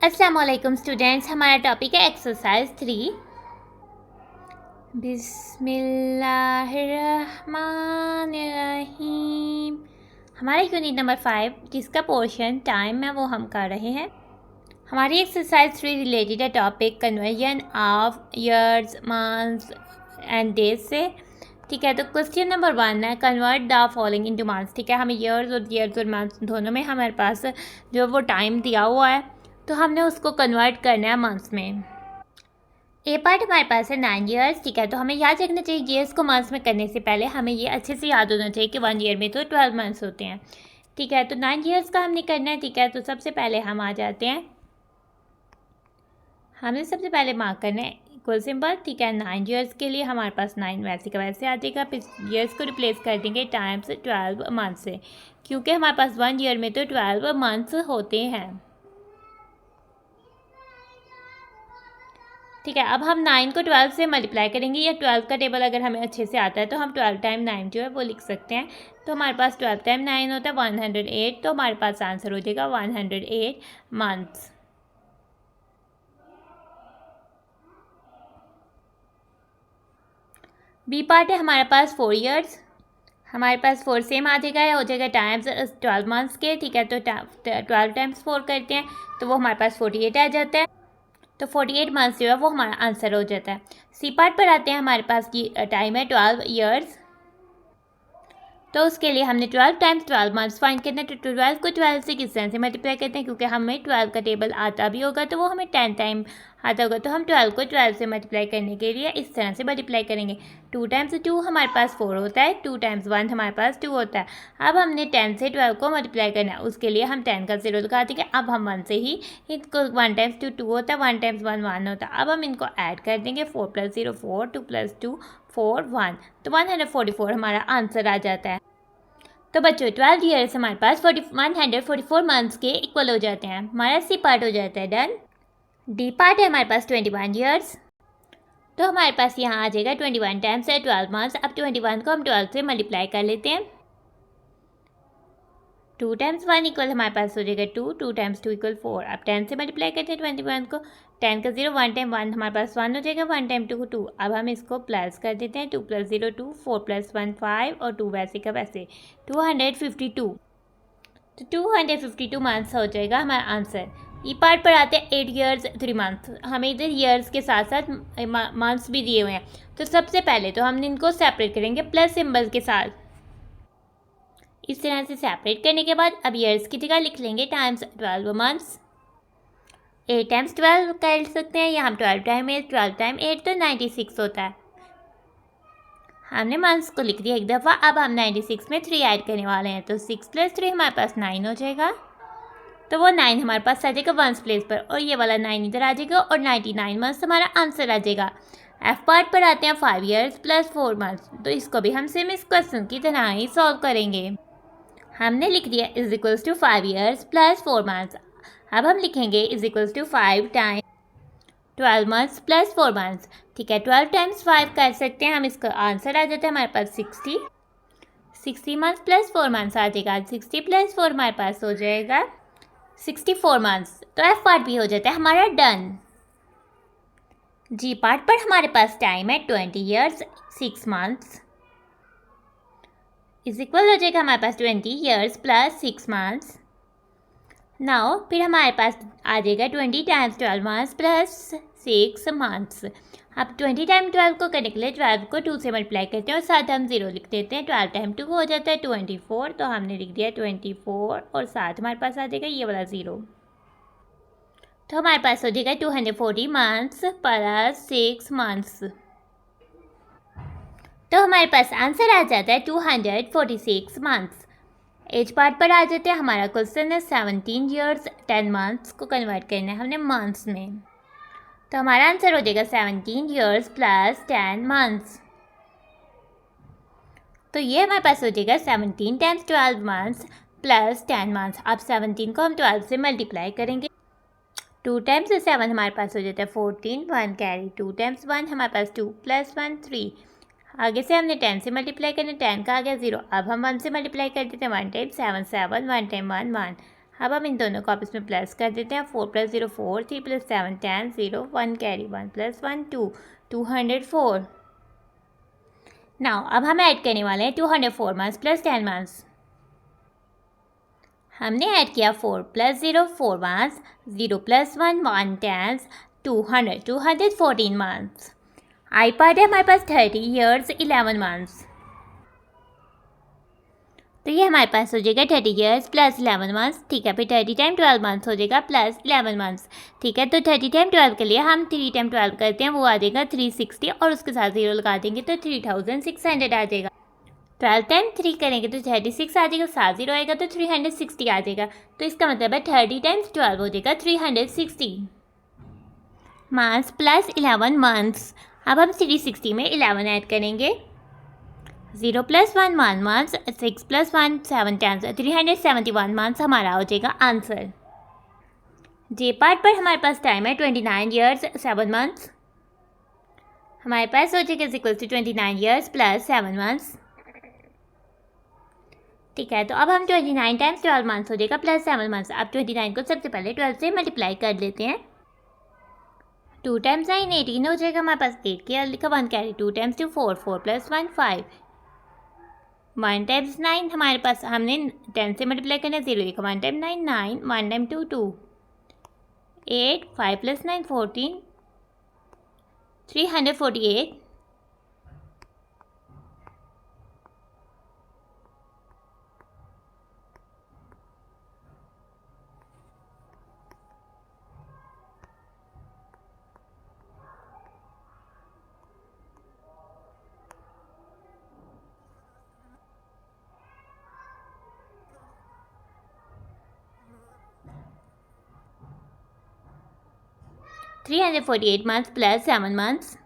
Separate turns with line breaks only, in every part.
अस्सलामुअलैकुम स्टूडेंट्स, हमारा टॉपिक है एक्सरसाइज 3। बिस्मिल्लाहिर्रहमानिर्रहीम। हमारा यूनिट नंबर 5 जिसका पोर्शन टाइम है वो हम कर रहे हैं। हमारी एक्सरसाइज 3 रिलेटेड है topic conversion of years, months and days से। ठीक है, तो क्वेश्चन नंबर 1 है convert the following into months. ठीक है, हमें ईयर्स और मंथ्स दोनों में हमारे पास जो वो टाइम दिया हुआ है, तो हमने उसको कन्वर्ट करना है मंथ्स में। ए पार्ट हमारे पास है 9 ईयर्स। ठीक है, तो हमें याद रखना चाहिए ईयर्स को मंथ्स में करने से पहले हमें ये अच्छे से याद होना चाहिए कि 1 ईयर में तो 12 मंथ्स होते हैं। ठीक है, तो 9 ईयर्स का हमने करना है। ठीक है, तो सबसे पहले हम आ जाते हैं, हमने सबसे पहले मार्क करना है इक्वल सिंबल। ठीक है, 9 ईयर्स के लिए हमारे पास 9 वैसे का वैसे आ जाएगा, फिर ईयर्स को रिप्लेस कर देंगे टाइम्स 12 मंथ्स से, क्योंकि हमारे पास 1 ईयर में तो 12 मंथ्स होते हैं। ठीक है, अब हम 9 को 12 से मल्टीप्लाई करेंगे, या 12 का टेबल अगर हमें अच्छे से आता है तो हम 12 टाइम 9 जो है वो लिख सकते हैं। तो हमारे पास 12 टाइम 9 होता है 108, तो हमारे पास आंसर हो जाएगा 108 मंथ्स। बी पार्ट है हमारे पास 4 ईयर्स। हमारे पास 4 सेम आ जाएगा, हो जाएगा टाइम्स 12 मंथ्स के। ठीक है, तो 12 टाइम्स 4 करते हैं तो वो हमारे पास 48 आ जाता है, तो 48 मंथ्स जो है वो हमारा आंसर हो जाता है। सी पार्ट पर आते हैं, हमारे पास टाइम है 12 ईयर्स, तो उसके लिए हमने 12 टाइम्स 12 मंथ्स फाइंड करना है। तो 12 को 12 से किस तरह से मल्टीप्लाई करते हैं, क्योंकि हमें 12 का टेबल आता भी होगा तो वो हमें 10 टाइम आता होगा, तो हम 12 को 12 से मल्टीप्लाई करने के लिए इस तरह से मल्टीप्लाई करेंगे। 2 टाइम्स 2 हमारे पास 4 होता है, 2 टाइम्स 1 हमारे पास 2 होता है। अब हमने 10 से 12 को मल्टीप्लाई करना है, उसके लिए हम 10 का 0 लगा देंगे। अब हम 1 से ही इनको 1 टाइम्स 2 2 होता है, 1 टाइम्स 1 1 होता है। अब हम इनको ऐड कर देंगे, 4 + 0 4, 2 + 2 4 1, तो 144 हमारा आंसर आ जाता है। तो बच्चों 12 ईयर्स हमारे पास 144 मंथ्स के इक्वल हो जाते हैं। हमारा सी पार्ट हो जाता है डन। डी पार्ट है हमारे पास 21 ईयर्स, तो हमारे पास यहाँ आ जाएगा 21 टाइम्स है 12 मंथ्स। अब 21 को हम 12 से मल्टीप्लाई कर लेते हैं। 2 टाइम्स 1 इक्वल हमारे पास हो जाएगा 2, 2 टाइम्स 2 इक्वल 4। अब 10 से मल्टीप्लाई करते हैं 21 को, 10 का 0 1 टाइम 1 हमारे पास 1 हो जाएगा, 1 टाइम 2 2। अब हम इसको प्लस कर देते हैं, 2 + 0 2, 4 + 1 5 और 2 वैसे का वैसे 252, तो 252 मंथ्स हो जाएगा हमारा आंसर। ई पार्ट पर आते हैं 8 ईयर्स 3 मंथ्स। हमें इधर ईयर्स के साथ साथ मंथ्स भी दिए हुए हैं, तो सबसे पहले तो हम इनको सेपरेट करेंगे प्लस सिंबल के साथ। इस तरह से सेपरेट करने के बाद अब ईयर्स की जगह लिख लेंगे टाइम्स 12 मंथ्स। 8 टाइम्स 12 कर सकते हैं, या हम 12 टाइम 8 तो 96 होता है। हमने मंथ्स को लिख दिया एक दफ़ा, अब हम 96 में 3 ऐड करने वाले हैं, तो 6 + 3 हमारे पास 9 हो जाएगा, तो वो 9 हमारे पास आ जाएगा 1s प्लेस पर, और ये वाला 9 इधर आ जाएगा और 99 मंथ्स हमारा आंसर आ जाएगा। एफ पार्ट पर आते हैं 5 ईयर्स + 4 मंथ्स, तो इसको भी हम सेम इस क्वेश्चन की तरह ही सॉल्व करेंगे। हमने लिख दिया = 5 ईयर्स + 4 मंथ्स। अब हम लिखेंगे = 5 टाइम 12 मंथ्स + 4 मंथ्स। ठीक है, 12 टाइम्स 5 कर सकते हैं हम, इसका आंसर आ जाता है हमारे पास 60 मंथ्स + 4 मंथ्स आ जाएगा। 60 + 4 हमारे पास हो जाएगा 64 मंथ्स, तो एफ पार्ट भी हो जाता है हमारा डन। जी पार्ट पर हमारे पास टाइम है 20 ईयर्स 6 मंथ्स इज इक्वल हो जाएगा हमारे पास 20 ईयर्स + 6 मंथ्स। नाउ फिर हमारे पास आ जाएगा 20 टाइम्स 12 मंथ्स + 6 मंथ्स। अब 20 टाइम 12 को करने के लिए 12 को 2 से मल्टीप्लाई करते हैं और साथ हम 0 लिख देते हैं। 12 टाइम 2 हो जाता है 24, तो हमने लिख दिया 24 और साथ हमारे पास आ जाएगा ये वाला 0, तो हमारे पास हो जाएगा 240 मंथ्स + 6 मंथ्स, तो हमारे पास आंसर आ जाता है 246 मंथ्स। एज पार्ट पर आ जाते हैं, हमारा क्वेश्चन है 17 ईयर्स 10 मंथ्स को कन्वर्ट करना है हमने मंथ्स में, तो हमारा आंसर हो जाएगा 17 ईयर्स + 10 मंथ्स, तो ये हमारे पास हो जाएगा 17 टाइम्स 12 मंथ्स + 10 मंथ्स। अब 17 को हम 12 से मल्टीप्लाई करेंगे, 2 टाइम्स 7 हमारे पास हो जाता है 14, 1 कैरी, 2 टाइम्स 1 हमारे पास 2 + 1 3। आगे से हमने 10 से मल्टीप्लाई करना, 10 का आ गया 0। अब हम 1 से मल्टीप्लाई कर देते हैं, 1 टाइम 7 7, 1 टाइम 1 1। अब हम इन दोनों को आपस में प्लस कर देते हैं। 4 + 0 4, 3 + 7 10, 0 1 कैरी, 1 + 1 2, 204। नाउ अब हम ऐड करने वाले हैं 204 मंथ्स प्लस 10 मंथ्स। हमने ऐड किया 4 + 0 4 months, 0 + 1 1 tens, 200 214 months. I part है हमारे पास 30 ईयर्स 11 मंथ्स। तो ये हमारे पास हो जाएगा 30 ईयर्स प्लस 11 मंथ्स। ठीक है, फिर 30 टाइम 12 मंथ्स हो जाएगा प्लस 11 मंथ्स। ठीक है, तो 30 टाइम 12 के लिए हम 3 टाइम 12 करते हैं, वो आ जाएगा 360 और उसके साथ 0 लगा देंगे तो 3600 आ जाएगा। 12 टाइम 3 करेंगे तो 36 आ जाएगा, साथ 0 आएगा तो 360 आ जाएगा। तो इसका मतलब है 30 टाइम्स 12 हो जाएगा 360 मंथ्स प्लस 11 मंथ्स। अब हम 360 में 11 ऐड करेंगे। 0 + 1 1 मंथ्स, 6 + 1 7 टेंस, 371 मंथ्स हमारा हो जाएगा आंसर। जे पार्ट पर हमारे पास टाइम है 29 ईयर्स 7 मंथ्स। हमारे पास हो जाएगा equal to 29 years plus 7 months. ठीक है, तो अब हम 29 टाइम्स 12 मंथ्स हो जाएगा प्लस 7 मंथ्स। अब 29 को सबसे पहले 12 से मल्टीप्लाई कर लेते हैं। 2 टाइम्स 9 18 हो जाएगा हमारे पास। 8 किया लिखा 1 कैरी, 2 टाइम्स 2 4, 4 + 1 5, 1 टाइम्स 9 हमारे पास हमने 10 से मल्टीप्लाई करना 0 लिखा, 1 time 9 9, 1 time 2 2, 8 5 + 9 14, 348। 348 months plus 7 months.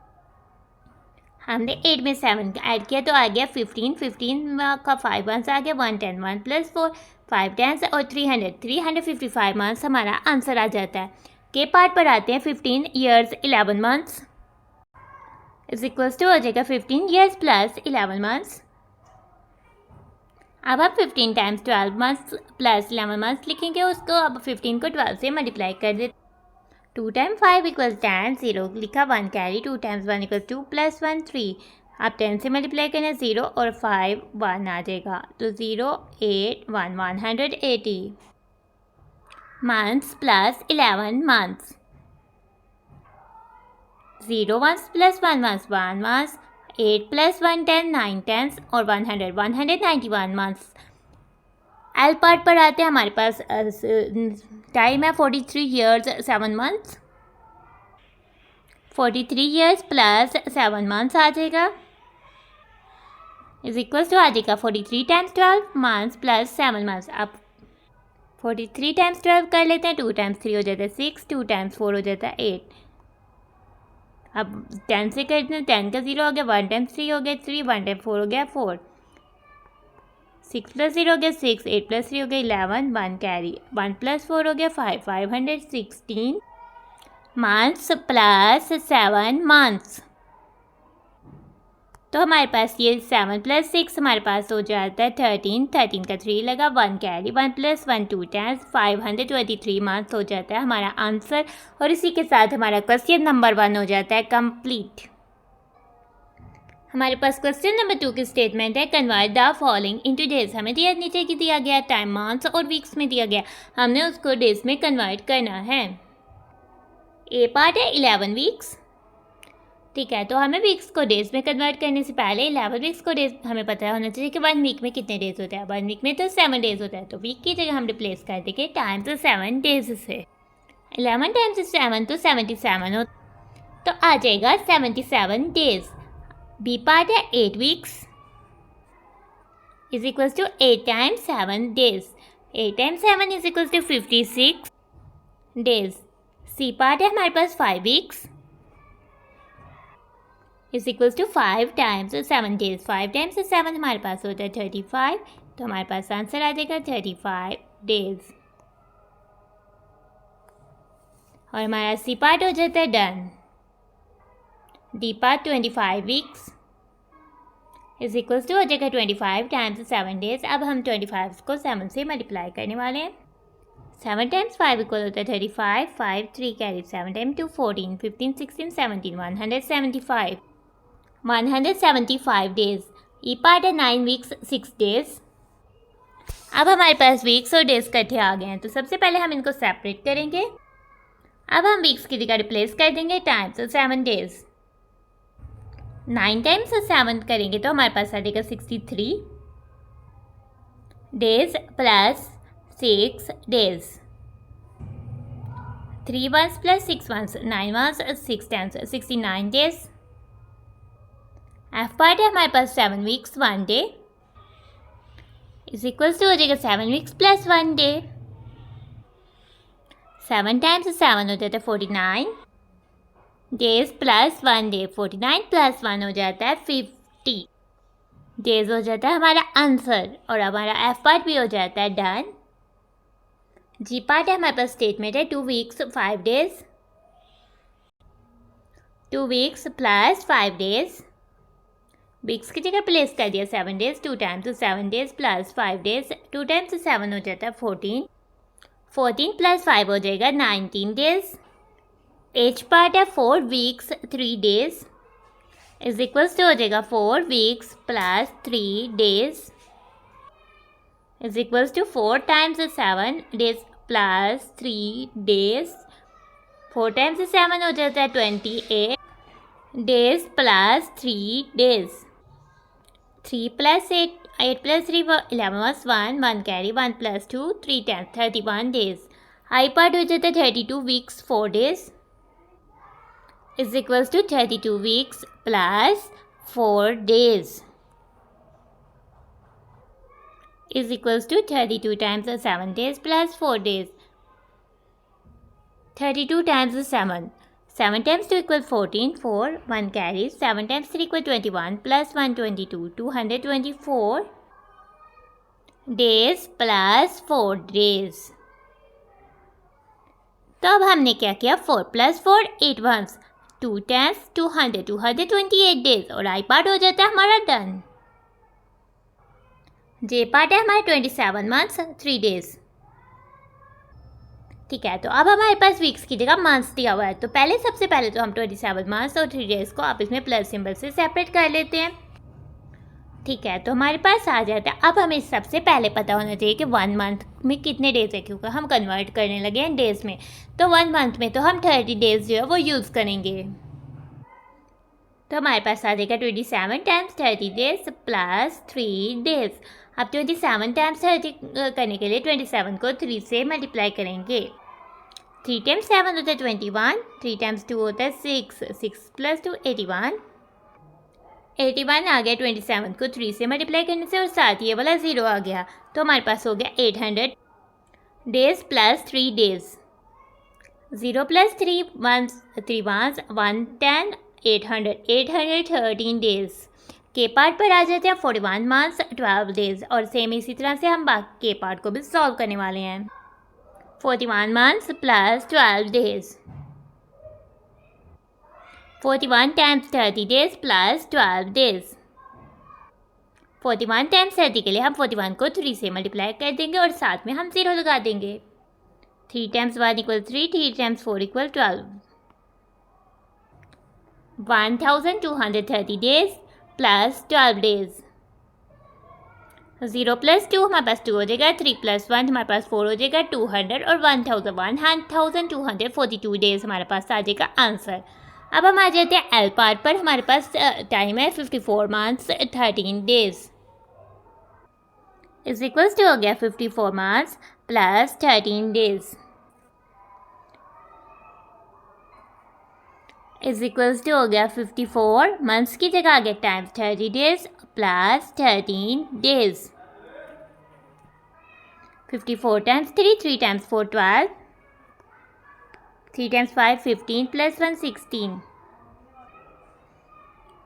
हमने 8 में 7 ऐड किया तो आ गया 15, 15 का 5 मंथ्स आ गया, 110 1 + 4 5 टेंस और 355 मंथ्स हमारा आंसर आ जाता है। के पार्ट पर आते हैं 15 years 11 months is equals to हो जाएगा 15 ईयर्स प्लस 11 मंथ्स। अब हम 15 टाइम्स 12 मंथ्स प्लस 11 मंथ्स लिखेंगे उसको। अब 15 को 12 से मल्टीप्लाई कर देते। 2 टाइम 5 = 10, 0 लिखा 1 कैरी, 2 टाइम्स 1 = 2 + 1 3। अब 10 से मल्टीप्लाई करना 0 और 5 1 आ जाएगा तो 0 8 1 180 months plus 11 months. 0 months plus 1 months 1 months, 8 + 1 10 9 tens और 100 191 मंथ्स। एल पार्ट पर आते हैं हमारे पास टाइम है 43 years 7 months. 43 years plus 7 months आ जाएगा इज इक्वल टू आ जाएगा 43 टाइम्स 12 मंथ्स प्लस 7 मंथ्स। अब 43 टाइम्स 12 कर लेते हैं। 2 टाइम्स 3 हो जाता है 6, 2 टाइम्स 4 हो जाता है 8। अब 10 से करते हैं, 10 का 0 हो गया, 1 टाइम्स 3 हो गया 3, 1 टाइम 4 हो गया 4, 6 + 0 हो गया 6, 8 + 3 हो गया 11, 1 कैरी, 1 + 4 हो गया 5, 516 मंथ्स प्लस 7 मंथ्स। तो हमारे पास ये 7 + 6 हमारे पास हो जाता है 13, 13 का 3 लगा, 1 कैरी, 1 + 1 2 टाइम्स, 523 मंथ्स हो जाता है हमारा आंसर। और इसी के साथ हमारा क्वेश्चन नंबर 1 हो जाता है कंप्लीट। हमारे पास क्वेश्चन नंबर 2 की स्टेटमेंट है, convert the following into days. हमें दिया नीचे की दिया गया टाइम मंथ्स और वीक्स में दिया गया, हमने उसको डेज में कन्वर्ट करना है। ए पार्ट है 11 वीक्स। ठीक है, तो हमें वीक्स को डेज में कन्वर्ट करने से पहले 11 वीक्स को डेज हमें पता होना चाहिए कि 1 वीक में कितने डेज होते हैं। 1 वीक में तो 7 डेज होता है, तो वीक की जगह हम रिप्लेस कर देंगे टाइम्स 7 डेज से। 11 टाइम्स 7 तो 77 हो, तो आ जाएगा 77 डेज। बी पार्ट है 8 weeks is equals to 8 times 7 days. 8 times 7 is equals to 56 days. C part है हमारे पास 5 weeks is equals to 5 times 7 days. 5 times 7 हमारे पास होता है 35, तो हमारे पास आंसर आ जाएगा 35 डेज। और हमारा सी पार्ट हो जाता है done. D part 25 weeks is equals to हो जाएगा 25 टाइम्स 7 डेज। अब हम 25 को 7 से मल्टीप्लाई करने वाले हैं। 7 टाइम्स 5 इक्वल होता है 35, 5 3 कैरी, 7 टाइम 2 14, 15 16 17, 175, 175 डेज। ई पार्ट है 9 वीक्स 6 डेज। अब हमारे पास वीक्स और डेज इकट्ठे आ गए हैं, तो सबसे पहले हम इनको सेपरेट करेंगे। अब हम वीक्स की जगह रिप्लेस कर देंगे टाइम्स और 7 डेज। 9 टाइम्स 7 करेंगे तो हमारे पास आ जाएगा 63 days plus 6 days. 3 ones plus 6 ones, 9 ones 6 times 69 days. F part है हमारे पास 7 weeks 1 day is equals to हो जाएगा 7 वीक्स प्लस 1 डे। 7 टाइम्स 7 हो जाता है 49 डेज प्लस 1 डे। 49 प्लस 1 हो जाता है 50 डेज हो जाता है हमारा आंसर, और हमारा एफ पार्ट भी हो जाता है डन। जी पार्ट है हमारे पास स्टेटमेंट है 2 weeks 5 days, 2 weeks plus 5 days. Weeks की जगह प्लेस कर दिया 7 days, 2 times 7 days plus 5 days. 2 times 7 हो जाता है 14, 14 प्लस 5 हो जाएगा 19 डेज। एच पार्ट है 4 weeks 3 days is equals to हो जाएगा 4 weeks plus 3 days is equals to 4 times 7 days plus 3 days. 4 times 7 हो जाता है 28 days plus 3 days. 3 plus 8, 8 plus 3 11 was 1, 1 carry, 1 plus 2 3 times 31 days. I part हो जाता है 32 weeks 4 days is equals to 32 weeks plus 4 days is equals to 32 times 7 days plus 4 days. 32 times 7. 7 times 2 equals 14, 4, 1 carries, 7 times 3 equals 21 plus 122, 224 days plus 4 days. तो अब हमने क्या किया 4 plus 4 8 ones, 2 times 200, 228 days, और आई part हो जाता है हमारा डन। जे पार्ट है हमारे 27 मंथ्स 3 डेज। ठीक है, तो अब हमारे पास वीक्स की जगह मंथ्स दिया हुआ है, तो सबसे पहले तो हम 27 मंथ्स और 3 डेज को आपस में प्लस सिंबल से सेपरेट कर लेते हैं। ठीक है, तो हमारे पास आ जाता है। अब हमें सबसे पहले पता होना चाहिए कि 1 मंथ में कितने डेज है, क्योंकि हम कन्वर्ट करने लगे हैं डेज में। तो 1 मंथ में तो हम 30 डेज जो है वो यूज़ करेंगे। तो हमारे पास आ जाएगा 27 टाइम्स 30 डेज प्लस 3 डेज। अब 27 टाइम्स 30 करने के लिए 27 को 3 से मल्टीप्लाई करेंगे। 3 टाइम्स 7 होता है 21, 3 टाइम्स 2 होता है 6, 6 प्लस 2 81, 81 आ गया। 27 को 3 से मल्टीप्लाई करने से और साथ ये वाला 0 आ गया, तो हमारे पास हो गया 800 days plus 3 days. 0 plus 3 ones 3 ones 110, 800, 813 days. K part पर आ जाते हैं 41 मंथ्स 12 डेज, और सेम इसी तरह से हम बाकी के पार्ट को भी सॉल्व करने वाले हैं। 41 months plus 12 days, 41 times 30 days plus 12 days. 41 times 30 के लिए हम 41 को 3 से मल्टीप्लाई कर देंगे और साथ में हम 0 लगा देंगे। 3 times 1 equal 3, 3 times 4 equal 12। 1230 days plus 12 days. 0 plus 2 हमारे पास 2 हो जाएगा, 3 प्लस 1 हमारे पास 4 हो जाएगा, 200 और 1242 डेज हमारे पास आ जाएगा आंसर। अब हम आ जाते हैं एल पार्ट पर। हमारे पास टाइम है 54 months 13 days is equals to हो गया 54 months plus 13 days is equals to हो गया 54 मंथ्स की जगह आ गया times 30 days plus 13 days. 54 times 3, 3 times 4 12, 3 टाइम्स 5 15 प्लस 1 16।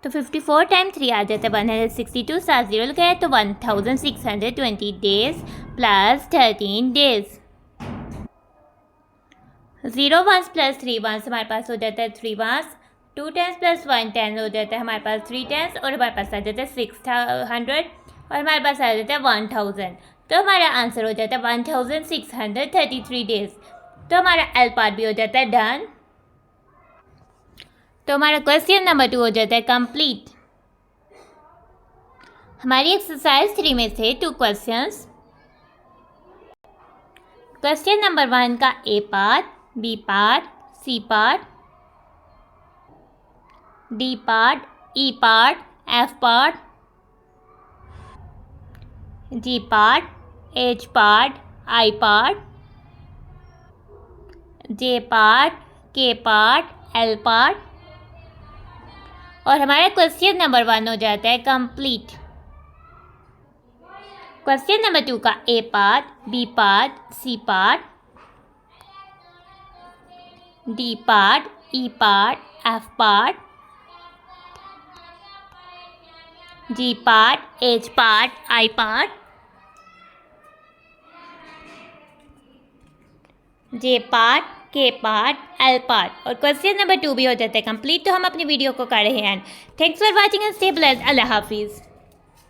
तो 54 टाइम 3 आ जाता है 162, 7 0 गए तो 1620 days plus 13 days. 0 ones plus 3 ones हमारे पास हो जाता है 3 वंस। 2 10 प्लस 1 10 हो जाता है हमारे पास 3 10, और हमारे पास आ जाता है 600, और हमारे पास आ जाता है 1000। तो हमारा आंसर हो जाता है 1633 डेज। तो हमारा एल पार्ट भी हो जाता है डन। तो हमारा क्वेश्चन नंबर 2 हो जाता है कंप्लीट। हमारी एक्सरसाइज 3 में से 2 क्वेश्चंस। क्वेश्चन नंबर 1 का A part, B part, C part, D part, E part, F part, G part, H part, I part, J part, K part, L part. और हमारा question number 1 हो जाता है complete. Question number 2 का A part, B part, C part, D part, E part, F part, G part, H part, I part, J part, K part, L part. और question number 2 भी हो जाता है complete. तो हम अपनी वीडियो को कर रहे हैं and thanks for watching and stay blessed. अल्लाह हाफिज़।